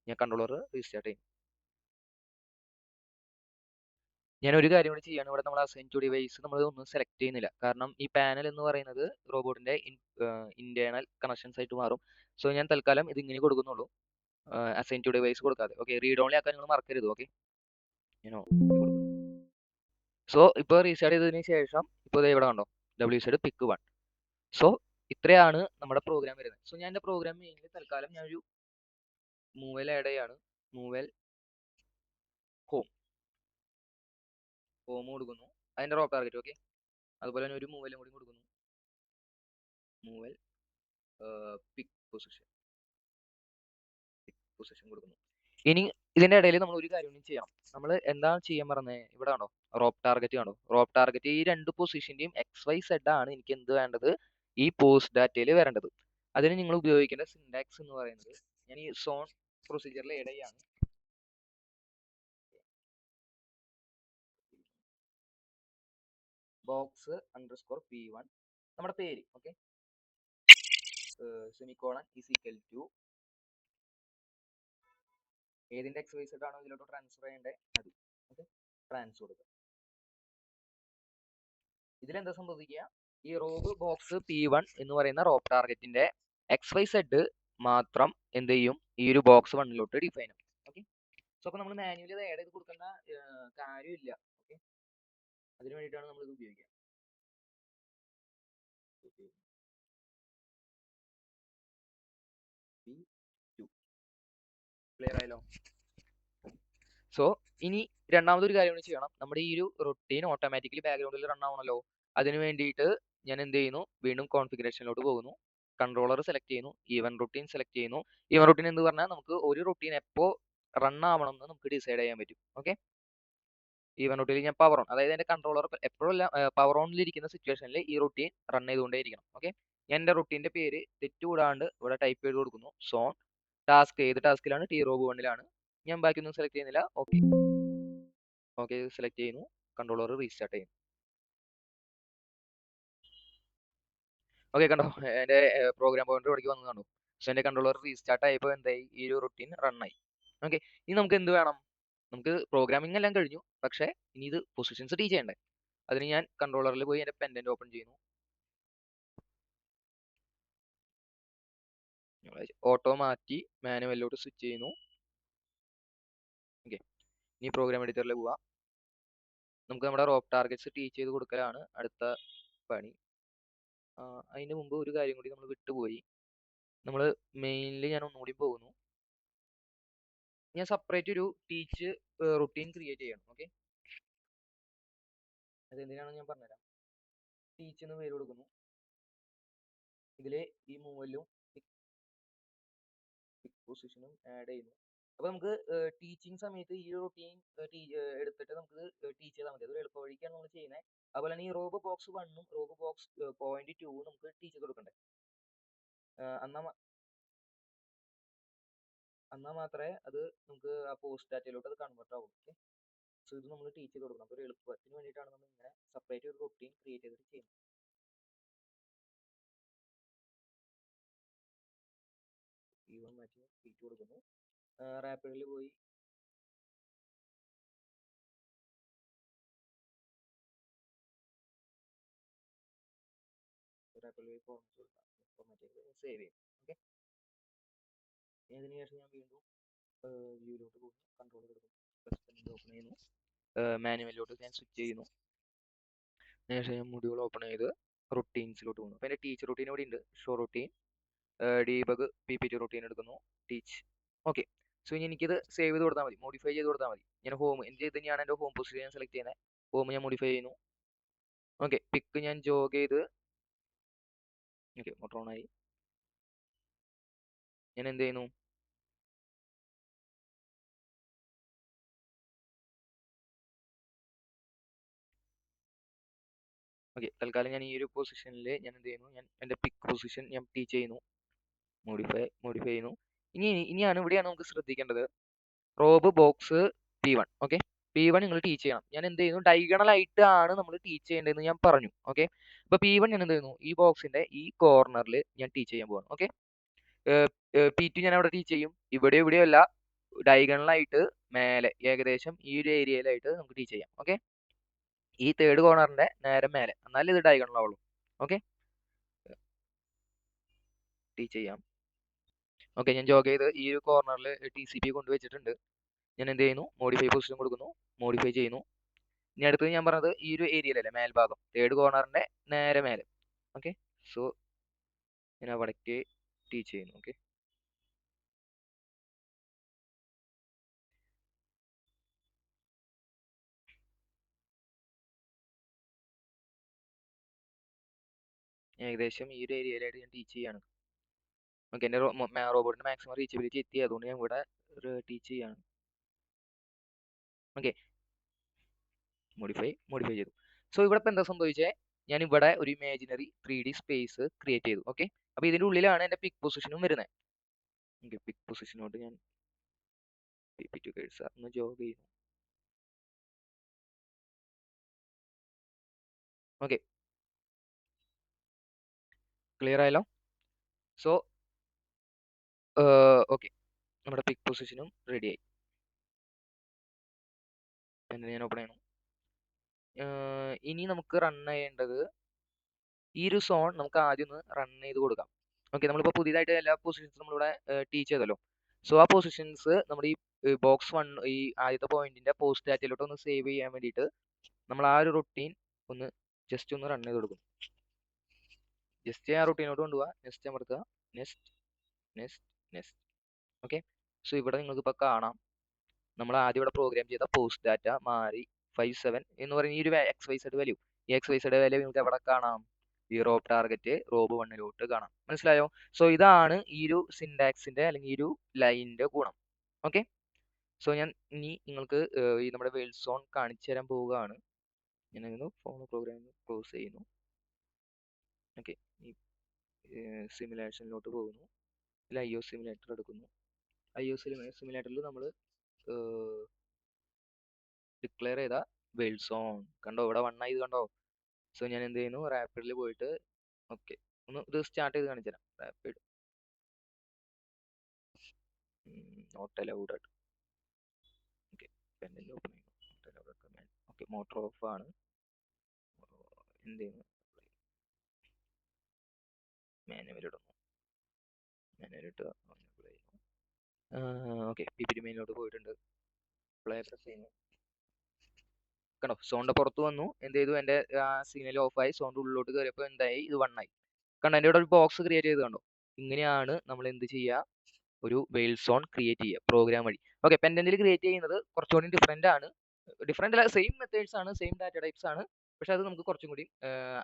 ഞാൻ കൺട്രോളർ റീസ്റ്റാർട്ട് ചെയ്യും. ഞാൻ ഒരു കാര്യം കൂടി ചെയ്യാണ്. ഇവിടെ നമ്മൾ അസൈൻ ടു ഡിവൈസ് നമ്മൾ ഒന്നും സെലക്ട് ചെയ്യുന്നില്ല. കാരണം ഈ പാനൽ എന്ന് പറയുന്നത് റോബോട്ടിന്റെ ഇന്റേണൽ കണക്ഷൻസ് ആയിട്ട് മാറും. സോ ഞാൻ തൽക്കാലം ഇത് ഇങ്ങനെ കൊടുക്കുന്നുള്ളൂ, അസൈൻ ടു ഡിവൈസ് കൊടുക്കാതെ. ഓക്കെ, റീഡ് ഓൺലി ആക്കാൻ നിങ്ങൾ മറക്കരുത്. ഓക്കെ, ഞാൻ സോ ഇപ്പോൾ റീസ്റ്റാർട്ട് ചെയ്തതിന് ശേഷം ഇപ്പോൾ ഇവിടെ കണ്ടോ, WZ പിക്ക് 1. സോ ഇത്രയാണ് നമ്മുടെ പ്രോഗ്രാം വരുന്നത്. സോ ഞാൻ എൻ്റെ പ്രോഗ്രാം മെയിനിൽ തൽക്കാലം ഞാനൊരു മൂവൽ ആഡ് ചെയ്യാണ്. മൂവൽ ഹോം കൊടുക്കുന്നു, അതിൻ്റെ റോപ്പ് ടാർഗറ്റ്. ഓക്കെ, അതുപോലെ തന്നെ ഒരു മൂവലും കൂടി കൊടുക്കുന്നു, മൂവൽ പിക്ക് പൊസിഷൻ കൊടുക്കുന്നു. ഇനി ഇതിന്റെ ഇടയിൽ നമ്മൾ ഒരു കാര്യം കൂടി ചെയ്യണം. നമ്മൾ എന്താണ് ചെയ്യാൻ പറഞ്ഞത്, ഇവിടെ ആണോ റോപ്പ് ടാർഗറ്റ് ആണോ, റോപ്പ് ടാർഗറ്റ് ഈ രണ്ട് പൊസിഷന്റെയും XYZ ആണ് എനിക്ക് എന്ത് വേണ്ടത്, ഈ പോസ്റ്റ് ഡാറ്റയിൽ വരേണ്ടത്. അതിന് നിങ്ങൾ ഉപയോഗിക്കേണ്ട സിൻടാക്സ് എന്ന് പറയുന്നത്, ഞാൻ ഈ സോൺ പ്രൊസീജിയറിൽ ആഡ് ചെയ്യാണ്. box_p1 നമ്മുടെ പേര്. Okay, semicolon is equal to ഏതിന്റെ XYZ ആണോ ഇതിലോട്ട് ട്രാൻസ്ഫർ ചെയ്യേണ്ടത് അത്. ഓക്കെ, ട്രാൻസ്ഫർ കൊടുക്കുക. ഇതിലെന്താ സംഭവിക്കുക, ഈ റോബ് ബോക്സ് P1 എന്ന് പറയുന്ന റോപ്പ് ടാർഗറ്റിന്റെ XYZ മാത്രം എന്ത് ചെയ്യും, ഈ ഒരു ബോക്സ് 1 ഡിഫൈൻ ആവും. ഓക്കെ, സോ അപ്പൊ നമ്മൾ മാനുവലി ഇത് ആഡ് ചെയ്ത് കൊടുക്കേണ്ട കാര്യമില്ല. ഓക്കെ, അതിന് വേണ്ടിയിട്ടാണ് നമ്മൾ ഇത് ഉപയോഗിക്കുക. ക്ലിയർ ആയല്ലോ. സോ ഇനി രണ്ടാമതൊരു കാര്യം കൂടി ചെയ്യണം. നമ്മുടെ ഈ ഒരു റൊട്ടീൻ ഓട്ടോമാറ്റിക്കലി ബാക്ക്ഗ്രൗണ്ടിൽ റൺ ആവണല്ലോ. അതിന് വേണ്ടിയിട്ട് ഞാൻ എന്ത് ചെയ്യുന്നു, വീണ്ടും കോൺഫിഗറേഷനിലോട്ട് പോകുന്നു, കൺട്രോളർ സെലക്ട് ചെയ്യുന്നു, ഈവൻ റൊട്ടീൻ സെലക്ട് ചെയ്യുന്നു. ഈവൻ റൊട്ടീൻ എന്ന് പറഞ്ഞാൽ നമുക്ക് ഒരു റൊട്ടീൻ എപ്പോൾ റൺ ആവണം എന്ന് നമുക്ക് ഡിസൈഡ് ചെയ്യാൻ പറ്റും. ഓക്കെ, ഈവൻ റൊട്ടീനിൽ ഞാൻ പവർ ഓൺ, അതായത് എൻ്റെ കൺട്രോളർ എപ്പോഴല്ല പവർ ഓണിലിരിക്കുന്ന സിറ്റുവേഷനിൽ ഈ റൊട്ടീൻ റൺ ചെയ്തുകൊണ്ടേയിരിക്കണം. ഓക്കെ, ഞാൻ എൻ്റെ റൊട്ടീൻ്റെ പേര് തെറ്റുകൂടാണ്ട് ഇവിടെ ടൈപ്പ് ചെയ്ത് കൊടുക്കുന്നു. സോൺ ടാസ്ക് ഏത് ടാസ്കിലാണ്, T-Rob 1 ഞാൻ ബാക്കിയൊന്നും സെലക്ട് ചെയ്യുന്നില്ല. ഓക്കെ, ഓക്കെ സെലക്ട് ചെയ്യുന്നു, കൺട്രോളർ റീസ്റ്റാർട്ട് ചെയ്യുന്നു. ഓക്കെ, കണ്ടോ എൻ്റെ പ്രോഗ്രാം പോയിന്റർ ഇവിടേക്ക് വന്നു കണ്ടു. സോ എൻ്റെ കൺട്രോളർ റീസ്റ്റാർട്ട് ആയപ്പോൾ എന്തായി, ഈ ഒരു റൊട്ടീൻ റൺ ആയി. ഓക്കെ, ഇനി നമുക്ക് എന്ത് വേണം, നമുക്ക് പ്രോഗ്രാമിംഗ് എല്ലാം കഴിഞ്ഞു, പക്ഷേ ഇനി ഇത് പൊസിഷൻസ് ടീച്ച് ചെയ്യണ്ടേ. അതിന് ഞാൻ കൺട്രോളറിൽ പോയി എൻ്റെ പെൻഡന്റ് ഓപ്പൺ ചെയ്യുന്നു, ഓട്ടോ മാറ്റി മാനുവലിലോട്ട് സ്വിച്ച് ചെയ്യുന്നു. ഓക്കെ, ഇനി പ്രോഗ്രാം എഡിറ്ററിൽ പോവാം. നമുക്ക് നമ്മുടെ റോപ്പ് ടാർഗറ്റ്സ് ടീച്ച് ചെയ്ത് കൊടുക്കലാണ് അടുത്ത പണി. അതിന് മുമ്പ് ഒരു കാര്യം കൂടി നമ്മൾ വിട്ടുപോയി. നമ്മൾ മെയിനിൽ ഞാൻ ഒന്നുകൂടി പോകുന്നു, ഞാൻ സെപ്പറേറ്റ് ഒരു ടീച്ച് റുട്ടീൻ ക്രിയേറ്റ് ചെയ്യണം. ഓക്കെ, അതെന്തിനാണെന്ന് ഞാൻ പറഞ്ഞുതരാം. ടീച്ച് എന്ന് പേര് കൊടുക്കുന്നു, ഇതിൽ ഈ മൂവലും പൊസിഷനും ആഡ് ചെയ്യുന്നു. അപ്പോൾ നമുക്ക് ടീച്ചിങ് സമയത്ത് ഈ റുട്ടീൻ എടുത്തിട്ട് നമുക്ക് ടീച്ച് ചെയ്താൽ മതി. അതൊരു എളുപ്പ വഴിക്കാണ് നമ്മൾ ചെയ്യുന്നത്. അതുപോലെ തന്നെ ഈ റോബ് ബോക്സ് 1ഉം റോബ് ബോക്സ് പോയിന്റ് 2 നമുക്ക് ടീച്ച് ചെയ്ത് കൊടുക്കണ്ടേ. എന്നാൽ മാത്രമേ അത് നമുക്ക് ആ പോസ്റ്റ് ഡാറ്റയിലോട്ട് അത് കൺവേർട്ട് ആവും. ഓക്കെ, സോ ഇത് നമ്മൾ ടീച്ച് ചെയ്ത് കൊടുക്കണം. അപ്പോൾ ഒരു എളുപ്പത്തിന് വേണ്ടിയിട്ടാണ് നമ്മൾ ഇങ്ങനെ സെപ്പറേറ്റ് ഒരു റുട്ടീൻ ക്രിയേറ്റ് ചെയ്തിട്ട് ചെയ്യുന്നത്. മാറ്റി ടീച്ച് കൊടുക്കുന്നു, റാപ്പിഡിൽ പോയി റാപ്പിഡ് ഫോർമാറ്റ് കൊടുക്കാം, ഫോർമാറ്റ് ചെയ്ത് സേവ് ചെയ്യും. ഓക്കെ, അതിനുശേഷം ഞാൻ വീണ്ടും വ്യൂയിലോട്ട് പോകുന്നു, കൺട്രോൾ കൊടുക്കുന്നു, ഓപ്പൺ ചെയ്യുന്നു, മാനുവലിലോട്ട് ഞാൻ സ്വിച്ച് ചെയ്യുന്നു. അതിനുശേഷം ഞാൻ മൊഡ്യൂൾ ഓപ്പൺ ചെയ്ത് റൊട്ടീൻസിലോട്ട് പോകുന്നു. അപ്പോൾ എൻ്റെ ടീച്ച് റൊട്ടീൻ ഇവിടെ ഉണ്ട്, show routine, debug, PPT routine എടുക്കുന്നു, ടീച്ച്. ഓക്കെ, സോ ഇനി എനിക്കിത് സേവ് ചെയ്ത് കൊടുത്താൽ മതി, മോഡിഫൈ ചെയ്ത് കൊടുത്താൽ മതി. ഞാൻ ഹോം ഇത് ഞാൻ എൻ്റെ ഹോം പൊസിഷൻ സെലക്ട് ചെയ്യുന്നത്, ഹോം ഞാൻ മോഡിഫൈ ചെയ്യുന്നു. ഓക്കെ, പിക്ക് ഞാൻ ജോഗ് ചെയ്ത്, ഓക്കെ മോട്ടർ ഓൺ ആയി. ഞാൻ എന്ത് ചെയ്യുന്നു, ഓക്കെ തൽക്കാലം ഞാൻ ഈ ഒരു പൊസിഷനിൽ ഞാൻ എന്ത് ചെയ്യുന്നു, ഞാൻ എൻ്റെ പിക്ക് പൊസിഷൻ ഞാൻ ടീച്ച് ചെയ്യുന്നു, മോഡിഫൈ ചെയ്യുന്നു. ഇനിയാണ് ഇവിടെയാണ് നമുക്ക് ശ്രദ്ധിക്കേണ്ടത്, Rob box P1. Okay, P1 നിങ്ങൾ ടീച്ച് ചെയ്യണം. ഞാൻ എന്ത് ചെയ്യുന്നു, ഡയഗണൽ ആയിട്ടാണ് നമ്മൾ ടീച്ച് ചെയ്യേണ്ടതെന്ന് ഞാൻ പറഞ്ഞു. ഓക്കെ, അപ്പോൾ P1 ഞാൻ എന്ത് ചെയ്യുന്നു, ഈ ബോക്സിന്റെ ഈ കോർണറിൽ ഞാൻ ടീച്ച് ചെയ്യാൻ പോവാണ്. ഓക്കെ, P2 ഞാൻ അവിടെ ടീച്ച് ചെയ്യും, ഇവിടെയോ അല്ല, ഡയഗണലായിട്ട് മേലെ ഏകദേശം ഈ ഒരു ഏരിയയിലായിട്ട് നമുക്ക് ടീച്ച് ചെയ്യാം. ഓക്കെ, ഈ തേർഡ് കോർണറിന്റെ നേരെ മേലെ, എന്നാലും ഇത് ഡയഗണൽ ആവുള്ളൂ. ഓക്കെ, ടീച്ച് ചെയ്യാം. ഓക്കെ, ഞാൻ ജോഗ് ചെയ്ത് ഈ ഒരു കോർണറിൽ TCP കൊണ്ടുവച്ചിട്ടുണ്ട്. ഞാൻ എന്ത് ചെയ്യുന്നു, മോഡിഫൈ പൊസിഷൻ കൊടുക്കുന്നു, മോഡിഫൈ ചെയ്യുന്നു. ഇനി അടുത്തത് ഞാൻ പറഞ്ഞത് ഈ ഒരു ഏരിയയിലല്ലേ, മേൽഭാഗം തേർഡ് കോർണറിന്റെ നേരെ മേലെ. ഓക്കെ, സോ ഞാൻ അവിടേക്ക് ടീച്ച് ചെയ്യുന്നു. ഓക്കെ, ഏകദേശം ഈ ഒരു ഏരിയയിലായിട്ട് ഞാൻ ടീച്ച് ചെയ്യാണ്. ഓക്കെ, എൻ്റെ റോബോട്ടിന്റെ മാക്സിമം റീച്ചബിലിറ്റി എത്തി, അതുകൊണ്ട് ഞാൻ ഇവിടെ ടീച്ച് ചെയ്യാണ്. ഓക്കെ, മോഡിഫൈ ചെയ്തു. സോ ഇവിടെ ഇപ്പം എന്താ സംഭവിച്ചേ, ഞാൻ ഇവിടെ ഒരു ഇമാജിനറി 3D സ്പേസ് ക്രിയേറ്റ് ചെയ്തു. ഓക്കെ, അപ്പോൾ ഇതിൻ്റെ ഉള്ളിലാണ് എൻ്റെ പിക്ക് പൊസിഷനും വരുന്നത്. ഓക്കെ, പിക്ക് പൊസിഷനോട്ട് ഞാൻ PPT കഴ്സർ ഒന്ന് ജോഗ് ചെയ്യുന്നു. ഓക്കെ, ക്ലിയർ ആയല്ലോ. സോ ഓക്കെ, നമ്മുടെ പിക്ക് പൊസിഷനും റെഡി ആയി. പിന്നെ ഞാൻ ഓപ്പൺ ചെയ്യണം. ഇനി നമുക്ക് റൺ ചെയ്യേണ്ടത് ഈ ഒരു സോൺ നമുക്ക് ആദ്യം ഒന്ന് റൺ ചെയ്ത് കൊടുക്കാം. ഓക്കെ, നമ്മളിപ്പോൾ പുതിയതായിട്ട് എല്ലാ പൊസിഷൻസും നമ്മളിവിടെ ടീച്ച് ചെയ്തല്ലോ. സോ ആ പൊസിഷൻസ് നമ്മുടെ ഈ ബോക്സ് 1 ഈ ആദ്യത്തെ പോയിന്റിന്റെ പോസ്റ്റ് ഡാറ്റയിലോട്ട് ഒന്ന് സേവ് ചെയ്യാൻ വേണ്ടിയിട്ട് നമ്മൾ ആ ഒരു റൊട്ടീൻ ഒന്ന് ജസ്റ്റ് ഒന്ന് റൺ ചെയ്ത് കൊടുക്കും. ജസ്റ്റ് ആ റൊട്ടീനോട്ട് കൊണ്ടുപോവുക, നെക്സ്റ്റ് അമർത്തുക, next next next. Okay, so ഇവിടെ നിങ്ങൾക്ക് ഇപ്പോൾ കാണാം, നമ്മൾ ആദ്യം ഇവിടെ പ്രോഗ്രാം ചെയ്ത പോസ്റ്റ് ഡാറ്റ മാറി 57 എന്ന് പറയുന്ന ഈ ഒരു XYZ വാല്യൂ, ഈ XYZ വാല്യൂ നിങ്ങൾക്ക് എവിടെ കാണാം, ഈ റോബ് ടാർഗറ്റ് റോബ് 1 കാണാം. മനസ്സിലായോ? സോ ഇതാണ് ഈ ഒരു സിൻടാക്സിന്റെ അല്ലെങ്കിൽ ഈ ഒരു ലൈനിന്റെ ഗുണം. ഓക്കെ, സോ ഞാൻ ഇനി നിങ്ങൾക്ക് ഈ നമ്മുടെ WorldZone കാണിച്ചു തരാൻ പോവുകയാണ്. ഞാൻ ഫോൺ പ്രോഗ്രാം ക്ലോസ് ചെയ്യുന്നു. ഓക്കെ, ഈ സിമുലേഷനിലോട്ട് പോകുന്നു, ഇതിൽ IO സിമുലേറ്റർ എടുക്കുന്നു. IO സിമുലേറ്ററിൽ നമ്മൾ ഡിക്ലെയർ ചെയ്ത WorldZone കണ്ടോ, ഇവിടെ 1 ആയത് കണ്ടോ. സോ ഞാൻ എന്ത് ചെയ്യുന്നു, റാപ്പിഡിൽ പോയിട്ട് ഓക്കെ ഒന്ന് ഇത് സ്റ്റാർട്ട് ചെയ്ത് കാണിച്ചു തരാം. Rapid not allowed. ഓക്കെ, പെന്നിൽ ഓപ്പൺ ചെയ്യുന്നു, not allowed command. Okay, motor off ആണ്. എന്ത് ചെയ്യുന്നു, മാനുവൽ ഇടുന്നു, മാനുവൽ ഇട്ട് ഓക്കെ, PPT മെയിനിലോട്ട് പോയിട്ടുണ്ട്, പ്ലേ പ്രസ് ചെയ്യുന്നു. കണ്ടോ, സോണിന്റെ പുറത്ത് വന്നു, എന്ത് ചെയ്തു, എൻ്റെ സിഗ്നൽ ഓഫായി, സോണിന്റെ ഉള്ളിലോട്ട് കയറിയപ്പോൾ എന്തായി, ഇത് 1 ആയി. കണ്ടോ, എൻ്റെ ഇവിടെ ഒരു ബോക്സ് ക്രിയേറ്റ് ചെയ്ത് കണ്ടോ. ഇങ്ങനെയാണ് നമ്മൾ എന്ത് ചെയ്യുക, ഒരു WorldZone ക്രിയേറ്റ് ചെയ്യുക പ്രോഗ്രാം വഴി. ഓക്കെ, പെൻഡന്റിൽ ക്രിയേറ്റ് ചെയ്യുന്നത് കുറച്ചുകൂടി ഡിഫറെൻ്റ് ആണ്. ഡിഫറെൻ്റ് അല്ല, സെയിം മെത്തേഡ്സ് ആണ്, സെയിം ഡാറ്റ ടൈപ്സ് ആണ്, പക്ഷെ അത് നമുക്ക് കുറച്ചും കൂടി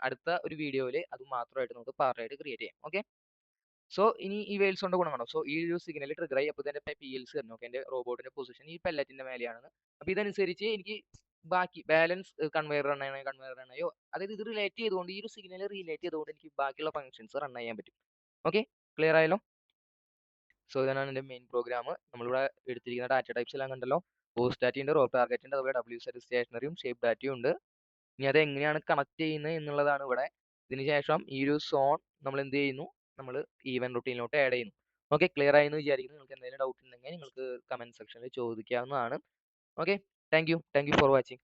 അടുത്ത ഒരു വീഡിയോയിൽ അത് മാത്രമായിട്ട് നമുക്ക് പാർട്ടായിട്ട് ക്രിയേറ്റ് ചെയ്യാം. ഓക്കെ, സോ ഇനി ഈ WorldZone ഗുണം കാണാം. സോ ഈ ഒരു സിഗ്നൽ ട്രിഗർ ആയി, അപ്പോൾ തന്നെ PLC തരണം. ഓക്കെ, എൻ്റെ റോബോട്ടിന്റെ പൊസിഷൻ ഈ പെല്ലറ്റിന്റെ മേലെയാണ്. അപ്പോൾ ഇതനുസരിച്ച് എനിക്ക് ബാക്കി ബാലൻസ് കൺവെയർ റൺ ചെയ്യണോ, അതായത് ഇത് റിലേറ്റ് ചെയ്തുകൊണ്ട്, ഈ ഒരു സിഗ്നൽ റിലേറ്റ് ചെയ്തുകൊണ്ട് എനിക്ക് ബാക്കിയുള്ള ഫംഗ്ഷൻസ് റൺ ചെയ്യാൻ പറ്റും. ഓക്കെ, ക്ലിയർ ആയല്ലോ. സോ ഇതാണ് എൻ്റെ മെയിൻ പ്രോഗ്രാം. നമ്മളിവിടെ എടുത്തിരിക്കുന്ന ഡാറ്റ ടൈപ്സ് എല്ലാം കണ്ടല്ലോ. പോസ്റ്റ് ഡാറ്റ ഉണ്ട്, റോബ് ടാർഗറ്റ് ഉണ്ട്, അതുപോലെ WZ സ്റ്റേഷനറിയും ഷേപ്പ് ഡാറ്റയും ഉണ്ട്. ഇനി അത് എങ്ങനെയാണ് കണക്ട് ചെയ്യുന്നത് എന്നുള്ളതാണ് ഇവിടെ. ഇതിന് ശേഷം ഈ ഒരു സോൺ നമ്മൾ എന്ത് ചെയ്യുന്നു, നമ്മൾ ഈവൻ റൂട്ടീനിലോട്ട് ആഡ് ചെയ്യുന്നു. ഓക്കെ, ക്ലിയർ ആയെന്ന് വിചാരിക്കുന്നു. നിങ്ങൾക്ക് എന്തെങ്കിലും ഡൗട്ട് ഉണ്ടെങ്കിൽ നിങ്ങൾക്ക് കമന്റ് സെക്ഷനിൽ ചോദിക്കാവുന്നതാണ്. Okay, thank you for watching.